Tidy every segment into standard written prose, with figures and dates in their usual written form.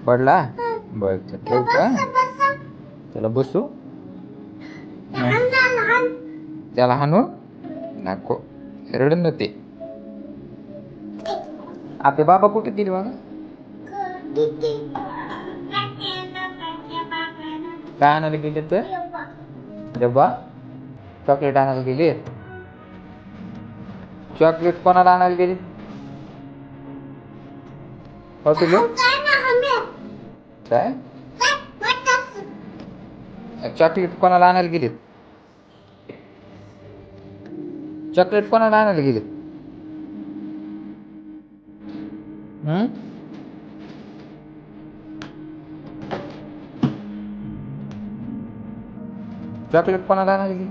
पडला बर ठेवू का त्याला बसू त्याला हाणू नको रडून न ते आपले बाबा कुठे दिले बाबा काय आणायला गेले तर डब्बा चॉकलेट आणायला गेले चॉकलेट कोणाला आणायला गेले हो तुला काय चॉकलेट कोणाला आणायला गेलेत चॉकलेट कोणाला आणायला गेलेत चॉकलेट कोणाला आणायला गेली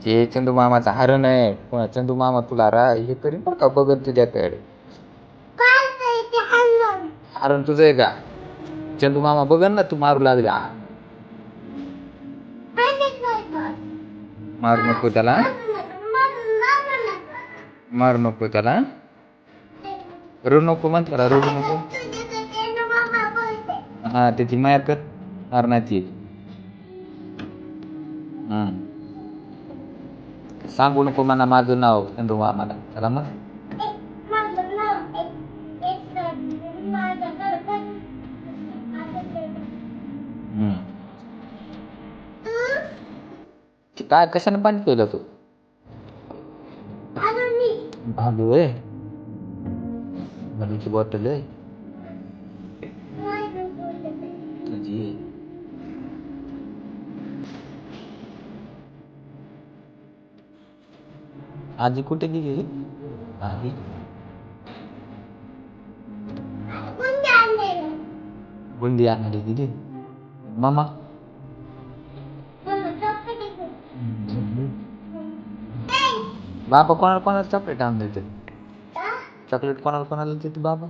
ते चंदू मामाचा हरण आहे पुन्हा चंदू मामा तुला हे करीन बरं का बघत तुझ्याकडे हरण तुझं आहे का चंदू मामा बघन ना तू मारू लागला मारू नको त्याला मारू नको त्याला रडू नको म्हण त्याला रडू नको हा त्याची माया कर हरणाची सांगू नको म्हणा माझं नाव चंदू मामाला त्याला मग काय कशाने पाणी पिलं तू भांडू आहे भांडूची बॉटल आहे तुझी आजी कुठे गेली आजी बुंदी आणली गेली मामा बाबा कोणाला कोणाला चॉकलेट आणून देते चॉकलेट कोणाला देते बाबा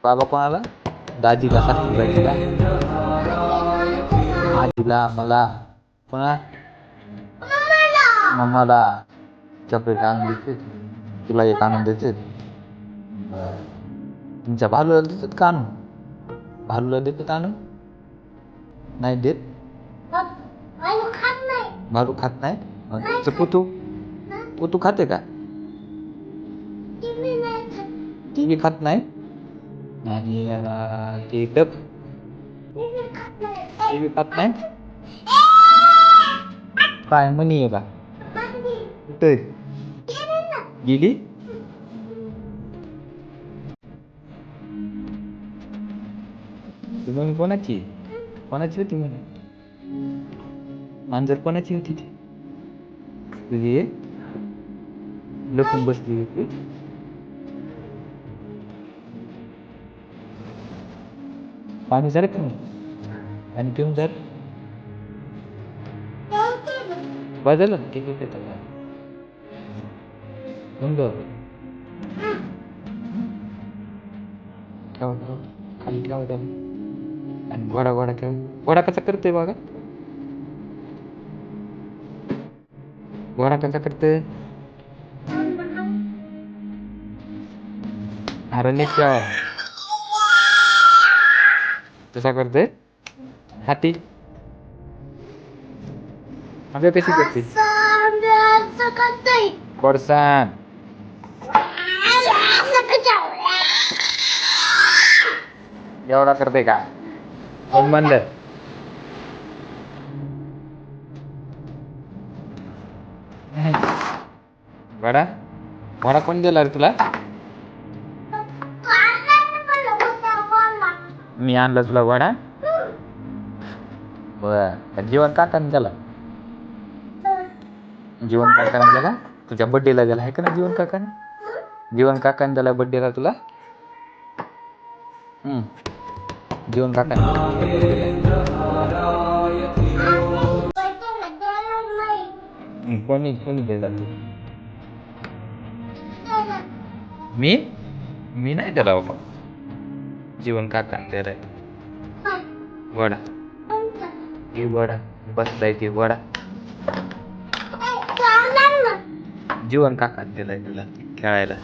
बाबा कोणाला दाजीला सासूबाईला आजीला मला पुन्हा मम्माला चॉकलेट आणून देते तुला एक आणून देते तुमच्या भालूला देतात का आणून भालूला देतात आणून नाही देत भालू खात नाही पुतू खाते का ती बी खात नाही आणि ते डब ते बी खात नाही काय म्हणी आहे का कुठे गेली मग कोणाची होती म्हणे मांजर कोणाची होती ती तुझी लपून बसली होती पाणी झालं का आणि पिऊन झालं वाजलं ठीक आहे ठेवा खाली ठेवा त्याला आणि घोडा खेळ घोडा कसा करतोय बघा घोडा कसा करतोय हरण्याच्या कसा करतोय हाती अगं कशी करते कोडसान एवढा करते का कोण म्हणलं घोडा कोण दिला रे तुला मी आणलं तुला घोडा बर जीवन काकाने त्याला जीवन काकाने त्याला तुझ्या बड्डेला गेला आहे का ना जीवन काकाने त्याला बड्डेला तुला जीवन काकाने कोणी दिला मी नाही त्याला बाबा जीवन काकाने दिलाय वडा घे वडा बसलाय ते वडा जीवन काका दिलाय तुला खेळायला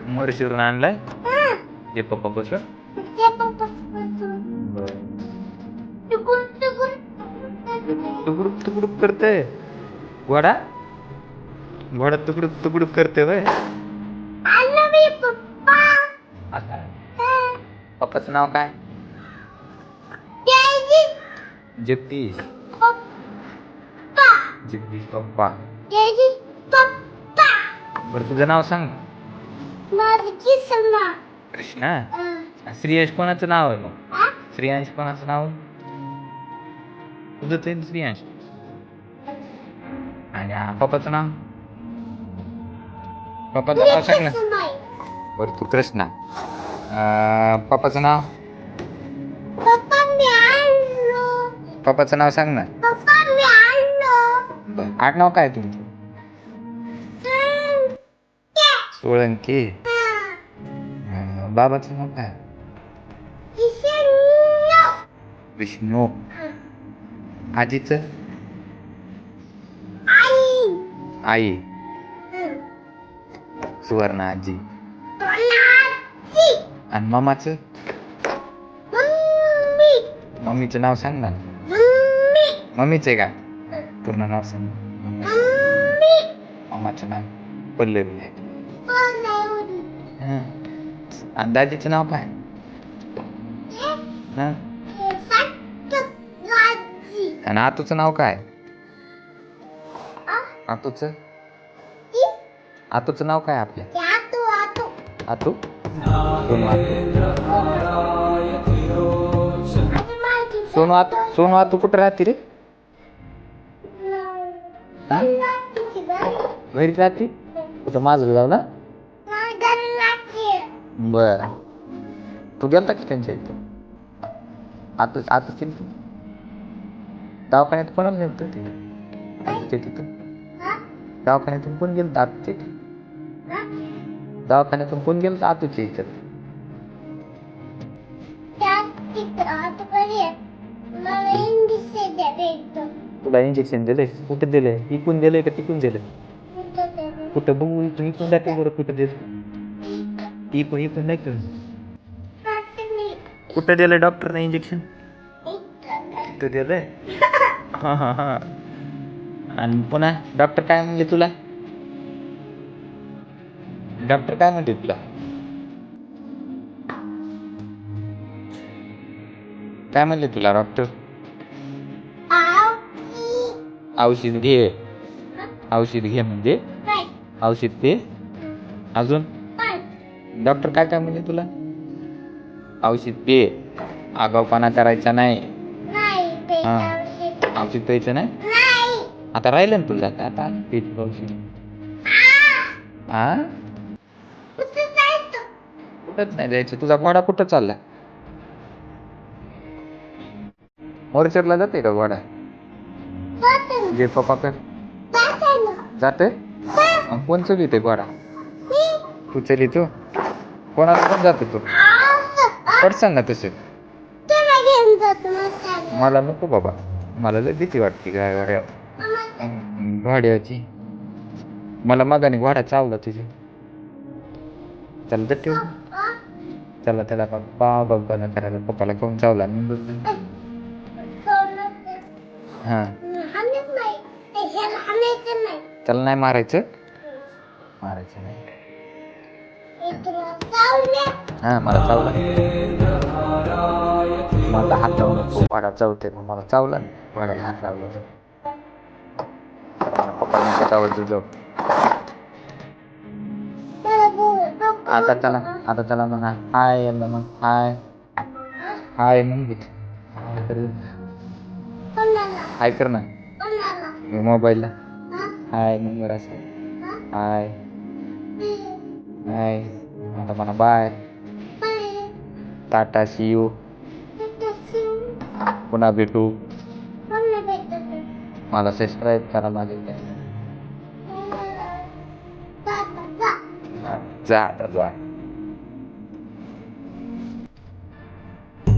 मोरशिवरून आणलाय जे पप्पा बस तुकडुक तुकडुक करते वडा वडा तुकडुक तुकडुक करते वय पप्पाचं नाव काय जगदीश जगदीश पप्पा बरं तुझं नाव सांग कृष्णा श्रेयश कोणाचं नाव आहे मग श्रेयांश कोणाचं नाव तुझं ते श्रेयांश आणि पप्पाचं नाव पप्पाचं नाव सांग ना बरं तू कृष्णा पप्पाचं नाव पप्पाचं नाव सांग ना आडनाव काय तुमचं सोळंकी बाबाचं नाव काय विष्णू आजीचं आई सुवर्ण आजी आणि मामाचं मम्मीचं नाव सांग ना मम्मीचं आहे का पूर्ण नाव सांग मामाचं नाव पल्लवी आहे आणि दाजीचं नाव काय आणि आतूचं नाव काय आतूचं आतूचं नाव काय आपल्या आतू सोनू आतू कुठं राहते रे घरी राहते कुठं माझं जाऊ ना बर तू गेलता की त्यांच्या इथं आता दवाखान्यात कोणाला नेमतं ते तिथं दवाखान्यातून कोण गेलं तर आतूच्या दवाखान्यातून कोण गेलं तर आतूच्या इथं तुला इंजेक्शन दिलंय कुठे दिलंय इकून दिलंय का तिकून दिलंय कुठं बघू इकून दाखव बरं कुठं दिलं इकून नाही कुठं दिलंय डॉक्टरने इंजेक्शन कुठं दिलंय हां हां हां आणि पुन्हा डॉक्टर काय म्हणले तुला डॉक्टर काय म्हणते तुला काय म्हणले तुला डॉक्टर औषध घे म्हणजे औषध घे अजून डॉक्टर काय काय म्हणले तुला औषध पे आगाऊपणा करायचा नाही हां औषध प्यायचं नाही आता राहिलं ना तुला आता पेट औषध हां कुठंच नाही जायचं तुझा घोडा कुठं चालला मोरेश्वरला जाते का घोडा जे पप्पा कर जाते कोण चलिते घोडा तू चलितो कोणाला पण जाते तू पडसान ना तसे मला नको बाबा मला लय भीती वाटते काय घोड्याची मला मागाने घोडा चावला तुझे चल तर ठेव चला त्याला बाबा करायला पप्पाला कोण चावला हां त्याला नाही मारायचं नाही हां मला चावला मला हात लावू नको वाडा चावते मला चावला वाड्याला हात लावला पप्पाला चावत जाऊ आता त्याला म्हणा हाय यांना मग हाय मग हाय कर ना मोबाईलला हाय नंबर असं हाय आता म्हणा बाय टाटा सी यू पुन्हा भेटू मला सबस्क्राईब करा माझे जा